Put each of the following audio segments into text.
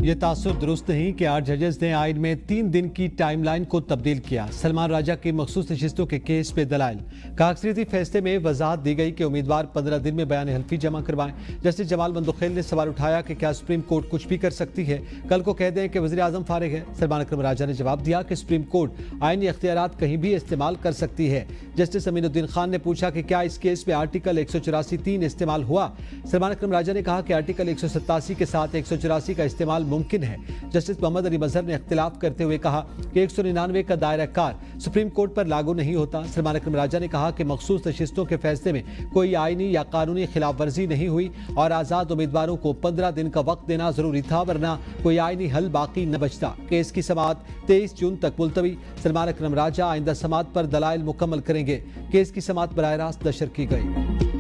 ये तासुर दुरुस्त नहीं कि 8 जजेस ने आइन में 3 दिन की टाइमलाइन को तब्दील किया। सलमान राजा की मखसूस नशिस्तों के केस पे दलाइल का अक्सरियती फैसले में वजाहत दी गई कि उम्मीदवार 15 दिन में बयान हल्फी जमा करवाएं। जस्टिस जमाल मंदुखेल ने सवाल उठाया कि क्या सुप्रीम कोर्ट कुछ भी कर सकती है, कल को कह दें कि वज़ीर आज़म फारिग है। सलमान अकरम राजा ने जवाब दिया कि सुप्रीम कोर्ट आइनी इख्तियारात कहीं भी इस्तेमाल कर सकती है। जस्टिस अमीनुद्दीन खान ने पूछा कि क्या इस केस में आर्टिकल 184(3) इस्तेमाल हुआ। सलमान अकरम राजा ने कहा कि आर्टिकल 187 के साथ 184 का इस्तेमाल मुमकिन है। जस्टिस मोहम्मद अली मजहर ने इख्तिलाफ करते हुए कहा कि 199 का दायरा कार सुप्रीम कोर्ट पर लागू नहीं होता। सलमान अकरम राजा ने कहा कि मखसूस नशिस्तों के फैसले में कोई आईनी या कानूनी खिलाफ वर्जी नहीं हुई और आज़ाद उम्मीदवारों को 15 दिन का वक्त देना जरूरी था, वरना कोई आईनी हल बाकी न बचता। केस की समाअत 23 जून तक मुलतवी। सलमान अकरम राजा आइंदा समाअत पर दलाइल मुकम्मल करेंगे। केस की समाअत बराह रास्त नशर की गई।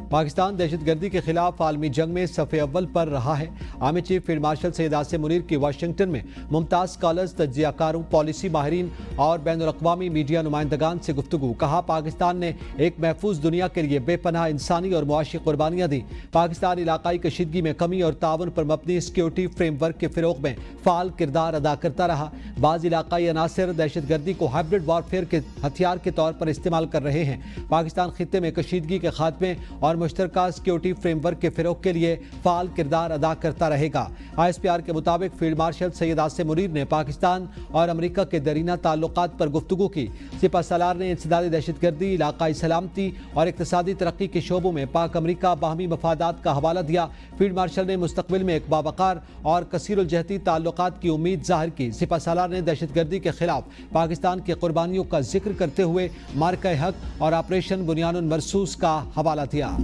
पाकिस्तान दहशतगर्दी के खिलाफ आलमी जंग में सफ़े अव्वल पर रहा है। Army chief field marshal Syed Asim Munir की वाशिंगटन में मुमताज़ स्कॉलर्स, तज्ज़ियाकारों, पॉलिसी माहिरीन और बैनुल-अक़वामी मीडिया नुमाइंदगान से गुफ्तगू। कहा पाकिस्तान ने एक महफूज दुनिया के लिए बेपनाह इंसानी और मुआशी कुर्बानियाँ दी। पाकिस्तान इलाकाई कशीदगी में कमी और ताउन पर मबनी सिक्योरिटी फ्रेमवर्क के फ़रोग़ में फ़ाल किरदार अदा करता रहा। बाज़ इलाकाई अनासर दहशतगर्दी को हाइब्रिड वारफेयर के हथियार के तौर पर इस्तेमाल कर रहे हैं। पाकिस्तान खित्ते में कशीदगी के खात्मे और मुश्तरका सिक्योरिटी फ्रेमवर्क के फ़रोग़ के लिए फ़ाल किरदार अदा करता रहेगा। ISPR के मुताबिक फील्ड मार्शल सैयद आसिम मुनीर ने पाकिस्तान और अमरीका के दरीना ताल्लुकात पर गुफ्तगू की। सिपा सलार ने इंसदादी दहशतगर्दी, इलाकाई सलामती और इक़्तिसादी तरक्की के शोबों में पाक अमरीका बाहमी मफादात का हवाला दिया। फील्ड मार्शल ने मुस्तक़बिल में एक बावकार और कसीरुल-जहती ताल्लुकात की उम्मीद ज़ाहिर की। सिपा सलार ने दहशतगर्दी के खिलाफ पाकिस्तान की कुर्बानियों का जिक्र करते हुए मार्का हक और ऑपरेशन बुनियानुल मरसूस का हवाला दिया।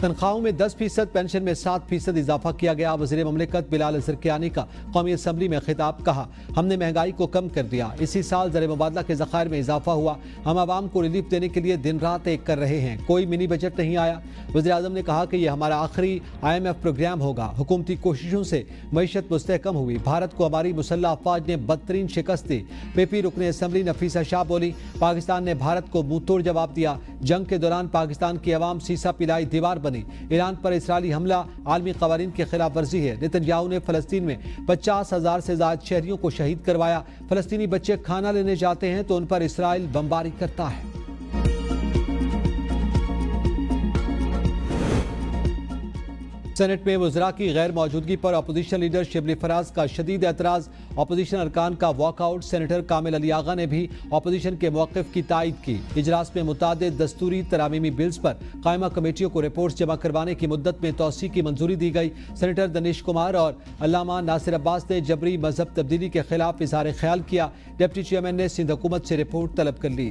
तनख्वाहों में 10%, पेंशन में 7% इजाफा किया गया। वज़ीर ममलिकत बिलाल ज़रकियानी का कौमी असम्बली में खिताब। कहा हमने महंगाई को कम कर दिया। इसी साल ज़र मुबादला के ज़खायर में इजाफा हुआ। हम आवाम को रिलीफ देने के लिए दिन रात एक कर रहे हैं। कोई मिनी बजट नहीं आया। वज़ीर आज़म ने कहा कि यह हमारा आखिरी IMF प्रोग्राम होगा। हुकूमती कोशिशों से मईशत मुस्तहकम हुई। भारत को हमारी मुसल्लह अफवाज ने बदतरीन शिकस्त दी। PP रुकने असम्बली नफीसा शाह बोली पाकिस्तान ने भारत को मुंह तोड़ जवाब दिया। जंग के दौरान पाकिस्तान की अवाम सीसा पिलाई दीवार बनी। ईरान पर इसराइली हमला आलमी कवानीन की खिलाफ वर्जी है। नेतन्याहू ने फलस्तीन में 50,000 से ज्यादा शहरियों को शहीद करवाया। फलस्तीनी बच्चे खाना लेने जाते हैं तो उन पर इसराइल बमबारी करता है। सेनेट में वज़रा की गैर मौजूदगी पर अपोजिशन लीडर शिबली फराज का शदीद एतराज़। अपोजिशन अरकान का वॉकआउट। सेनेटर कामिल अली आगा ने भी अपोजिशन के मौक़िफ़ की तायद की। इजलास में मुतादिद दस्तूरी तरामीमी बिल्स पर कायमा कमेटियों को रिपोर्ट्स जमा करवाने की मुद्दत में तौसी की मंजूरी दी गई। सेनेटर दनीश कुमार और अल्लामा नासिर अब्बास ने जबरी मजहब तब्दीली के खिलाफ इज़हार ख्याल किया। डिप्टी चेयरमैन ने सिंध हुकूमत से रिपोर्ट तलब कर ली।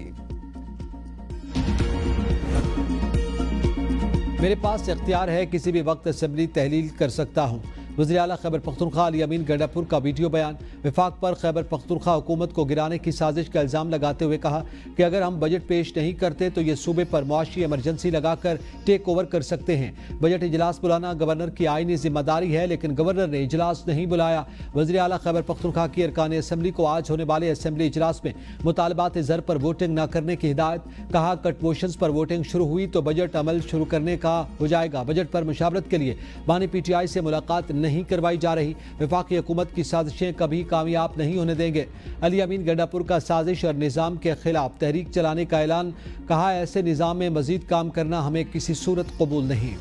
मेरे पास इख्तियार है, किसी भी वक्त असेंबली तहलील कर सकता हूँ। वज़ीर आला खैबर पख्तूनख्वा अली अमीन गंडापुर का वीडियो बयान। विफाक पर खैबर पख्तूनख्वा हुकूमत को गिराने की साजिश का इल्ज़ाम लगाते हुए कहा कि अगर हम बजट पेश नहीं करते तो ये सूबे पर मुआशी इमरजेंसी लगाकर टेक ओवर कर सकते हैं। बजट इजलास बुलाना गवर्नर की आईनी जिम्मेदारी है, लेकिन गवर्नर ने इजलास नहीं बुलाया। वज़ीर आला खैबर पख्तूनख्वा की अरकान असम्बली को आज होने वाले असम्बली इजलास में मुतालबात ज़र पर वोटिंग न करने की हिदायत। कहा कट मोशंस पर वोटिंग शुरू हुई तो बजट अमल शुरू करने का हो जाएगा। बजट पर मुशावरत के लिए बानी PTI से मुलाकात नहीं करवाई जा रही। वफाकी हुकूमत की साजिशें कभी कामयाब नहीं होने देंगे। अली अमीन गंडापुर का साजिश और निज़ाम के खिलाफ तहरीक चलाने का ऐलान। कहा ऐसे निज़ाम में मजीद काम करना हमें किसी सूरत कबूल नहीं।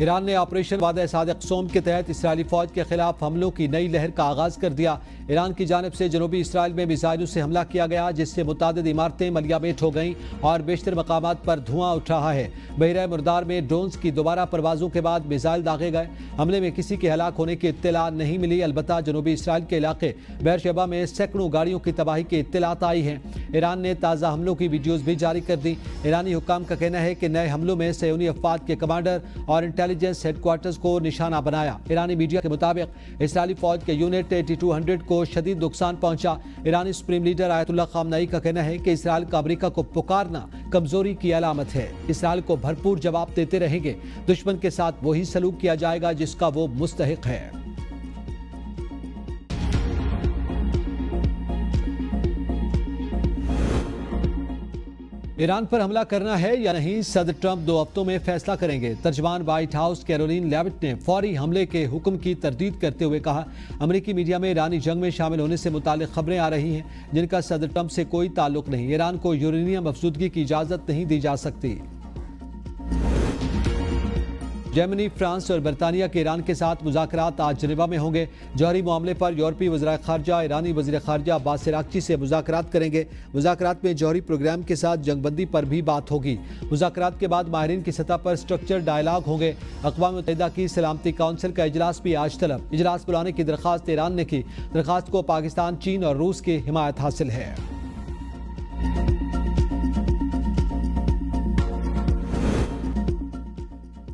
ईरान ने ऑपरेशन वादा सादिक सोम के तहत इसराइली फौज के खिलाफ हमलों की नई लहर का आगाज कर दिया। ईरान की जानिब से जनूबी इसराइल में मिसाइलों से हमला किया गया, जिससे मुतादिद इमारतें मलियामेट हो गईं और बेशतर मकामात पर धुआं उठ रहा है। बहरा मुर्दार में ड्रोन्स की दोबारा परवाजों के बाद मिसाइल दागे गए। हमले में किसी के हलाक होने की इत्तला नहीं मिली। अलबत्ता जनूबी इसराइल के इलाके बेरशेबा में सैकड़ों गाड़ियों की तबाही की इत्तलात आई हैं। ईरान ने ताज़ा हमलों की वीडियोज़ भी जारी कर दी। ईरानी हुक्काम का कहना है कि नए हमलों में सयोनी अफवाद के कमांडर और इंटेलिजेंस इंटेलिजेंस हेडक्वार्टर्स को निशाना बनाया। ईरानी मीडिया के मुताबिक इसराइली फौज के यूनिट 8200 को शदीद नुकसान पहुंचा। ईरानी सुप्रीम लीडर आयतुल्लाह खामनेई का कहना है कि इसराइल का अमेरिका को पुकारना कमजोरी की अलामत है। इसराइल को भरपूर जवाब देते रहेंगे। दुश्मन के साथ वही सलूक किया जाएगा जिसका वो मुस्तहिक है। ईरान पर हमला करना है या नहीं, सदर ट्रंप 2 हफ्तों में फैसला करेंगे। तर्जमान व्हाइट हाउस कैरोलिन लेविट ने फौरी हमले के हुक्म की तरदीद करते हुए कहा, अमेरिकी मीडिया में ईरानी जंग में शामिल होने से मुतालिक खबरें आ रही हैं जिनका सदर ट्रंप से कोई ताल्लुक नहीं। ईरान को यूरेनियम अफजूदगी की इजाजत नहीं दी जा सकती। जर्मनी, फ्रांस और बरतानिया के ईरान के साथ मुज़ाकरात आज जिनेवा में होंगे। जौहरी मामले पर यूरोपीय वज़ीर ख़ारजा ईरानी वज़ीर ख़ारजा अब्बास अराग़ची से मुज़ाकरात करेंगे। मुज़ाकरात में जौहरी प्रोग्राम के साथ जंगबंदी पर भी बात होगी। मुज़ाकरात के बाद माहिरीन की सतह पर स्ट्रक्चर डायलॉग होंगे। अक़वाम मुत्तहिदा की सलामती काउंसिल का इजलास भी आज तलब। इजलास बुलाने की दरख्वास्त ईरान ने की। दरख्वास्त को पाकिस्तान, चीन और रूस की हिमायत हासिल है।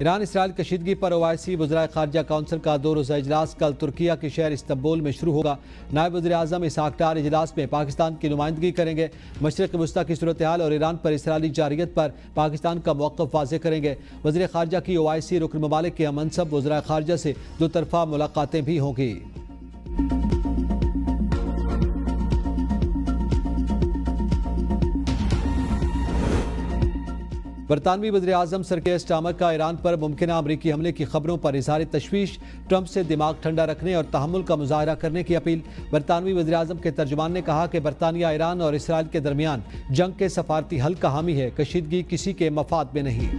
ईरान इसराइल कशीदगी पर ओआईसी वज़राए ख़ारजा काउंसिल का 2 रोज़ा इजलास कल तुर्किया के शहर इस्तंबुल में शुरू होगा। नायब वज़ीर आज़म इसहाक़ डार इजलास में पाकिस्तान की नुमाइंदगी करेंगे। मशरिक़ वस्ता की सूरत हाल और ईरान पर इसराइली जारियत पर पाकिस्तान का मौक़िफ़ वाज़ेह करेंगे। वज़ीर ख़ारजा की ओआईसी रुकन ममालिक के मनसब वज़राए ख़ारजा से 2 तरफ़ा मुलाक़ातें भी होंगी। बरतानवी वज़ीर आज़म सर केयर स्टारमर का ईरान पर मुमकिन अमरीकी हमले की खबरों पर इज़हार तशवीश, ट्रंप से दिमाग ठंडा रखने और तहम्मुल का मुजाहरा करने की अपील। बरतानवी वज़ीर आज़म के तर्जुमान ने कहा कि बरतानिया ईरान और इसराइल के दरमियान जंग के सफारती हल का हामी है, कशीदगी किसी के मफाद में नहीं।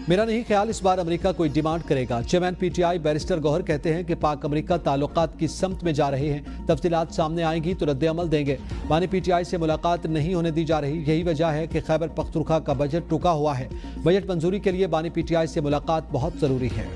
मेरा नहीं ख्याल इस बार अमेरिका कोई डिमांड करेगा। चेयरमैन पीटीआई बैरिस्टर गौहर कहते हैं कि पाक अमेरिका ताल्लुकात की समत में जा रहे हैं। तफसीलात सामने आएंगी तो रद्द अमल देंगे। बानी पीटीआई से मुलाकात नहीं होने दी जा रही। यही वजह है कि खैबर पख्तूनख्वा का बजट रुका हुआ है। बजट मंजूरी के लिए बानी पीटीआई से मुलाकात बहुत जरूरी है।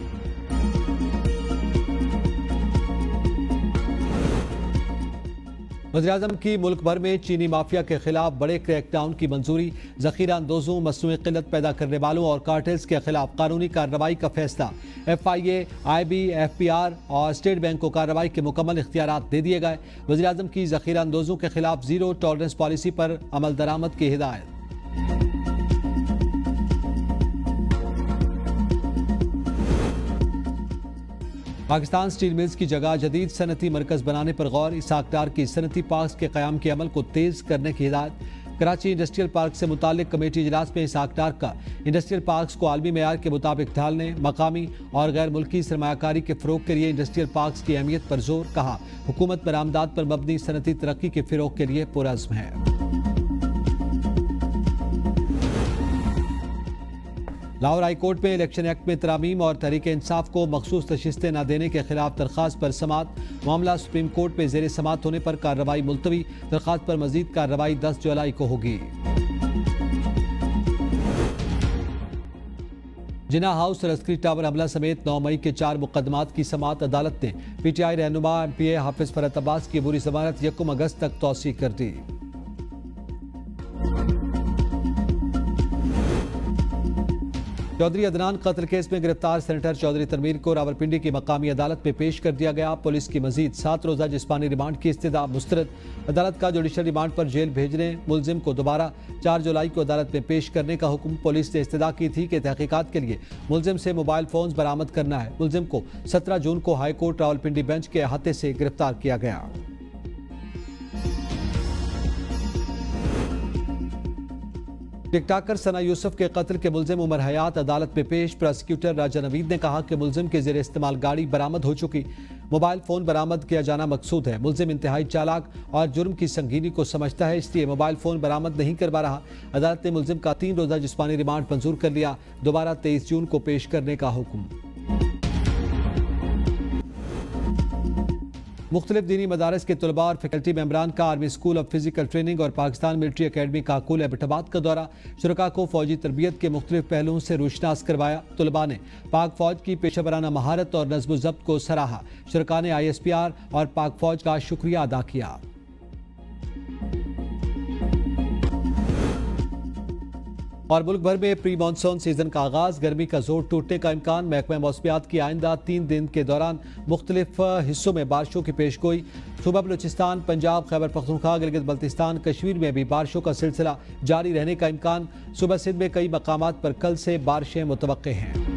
वज़ीर-ए-आज़म की मुल्क भर में चीनी माफिया के खिलाफ बड़े क्रैकडाउन की मंजूरी। ज़ख़ीरा अंदोज़ों, मसनूई क़िल्लत पैदा करने वालों और कार्टेल्स के खिलाफ कानूनी कार्रवाई का फैसला। FIA, IB, FPR और स्टेट बैंक को कार्रवाई के मुकम्मल इख्तियारात दे दिए गए। वज़ीर-ए-आज़म की ज़ख़ीरा अंदोज़ों के खिलाफ ज़ीरो टॉलरेंस पॉलिसी पर अमल दरामद की हिदायत। पाकिस्तान स्टील मिल्स की जगह जदीद सनती मरकज़ बनाने पर गौर। इसहाक़ डार की सनती पार्क के क़याम के अमल को तेज़ करने की हिदायत। कराची इंडस्ट्रियल पार्क से मुताल्लिक़ कमेटी इजलास में इसहाक़ डार का इंडस्ट्रियल पार्क को आलमी मेयार के मुताबिक ढालने, मकामी और गैर मुल्की सरमायाकारी के फ़रोग़ के लिए इंडस्ट्रियल पार्क की अहमियत पर जोर। कहा, हुकूमत बरामदात पर मबनी सनती तरक्की के फ़रोग़ के लिए पुरअज़्म है। लाहौर हाई कोर्ट में इलेक्शन एक्ट में तरामीम और तहरीक इंसाफ को मखसूस नशिस्तें न देने के खिलाफ दरख्वास्त पर समात। मामला सुप्रीम कोर्ट में जेर समात होने पर कार्रवाई मुलतवी। दरख्वास्त पर मजीद कार्रवाई 10 जुलाई को होगी। जिना हाउस और अस्करी टावर हमला समेत 9 मई के 4 मुकदमात की समात अदालत ने PTI रहनुमा MPA हाफिज फरहत अब्बास की अबूरी जमानत 1 अगस्त तक तौसी कर दी। चौधरी अदनान कत्ल केस में गिरफ्तार सेनेटर चौधरी तनवीर को रावलपिंडी की मकामी अदालत में पेश कर दिया गया। पुलिस की मजीद 7 रोज़ा जिस्मानी रिमांड की इस्तदा मुस्तरद। अदालत का जुडिशल रिमांड पर जेल भेजने मुलजिम को दोबारा 4 जुलाई को अदालत में पेश करने का हुक्म। पुलिस ने इस्तदा की थी कि तहकीकात के लिए मुलजिम से मोबाइल फोन बरामद करना है। मुलजिम को 17 जून को हाई कोर्ट रावलपिंडी बेंच के अहाते से गिरफ्तार किया गया। टिकटॉकर सना यूसुफ के कत्ल के मुलजिम उमर हयात अदालत में पेश। प्रोसिक्यूटर राजा नवीद ने कहा कि मुलजिम के जेर इस्तेमाल गाड़ी बरामद हो चुकी। मोबाइल फोन बरामद किया जाना मकसूद है। मुलजिम इंतहाई चालाक और जुर्म की संगीनी को समझता है, इसलिए मोबाइल फोन बरामद नहीं करवा रहा। अदालत ने मुलजिम का 3 रोज़ा जिस्मानी रिमांड मंजूर कर लिया। दोबारा 23 जून को पेश करने का हुक्म। मुख्तलिफ दीनी मदारस के तलबा और फैकल्टी मेम्बरान का army school of physical training और पाकिस्तान मिलिट्री अकेडमी काकुल एबटाबाद का दौरा। शुरका को फौजी तरबियत के मुख्तलिफ पहलुओं से रोशनास करवाया। तलबा ने पाक फौज की पेशेवराना महारत और नज़्म ज़ब्त को सराहा। शुरका ने ISPR और पाक फौज का शुक्रिया अदा किया। और मुल्क भर में प्री मानसून सीजन का आगाज, गर्मी का जोर टूटने का इम्कान। महकमा मौसमियात की आइंदा 3 दिन के दौरान मुख्तलिफ हिस्सों में बारिशों की पेशगोई। सूबा बलूचिस्तान, पंजाब, खैबर पख्तूनख्वा, गिलगित बल्तिस्तान, कश्मीर में भी बारिशों का सिलसिला जारी रहने का इम्कान। सुबह सिंध में कई मकामात पर कल से बारिशें मुतवक्के हैं।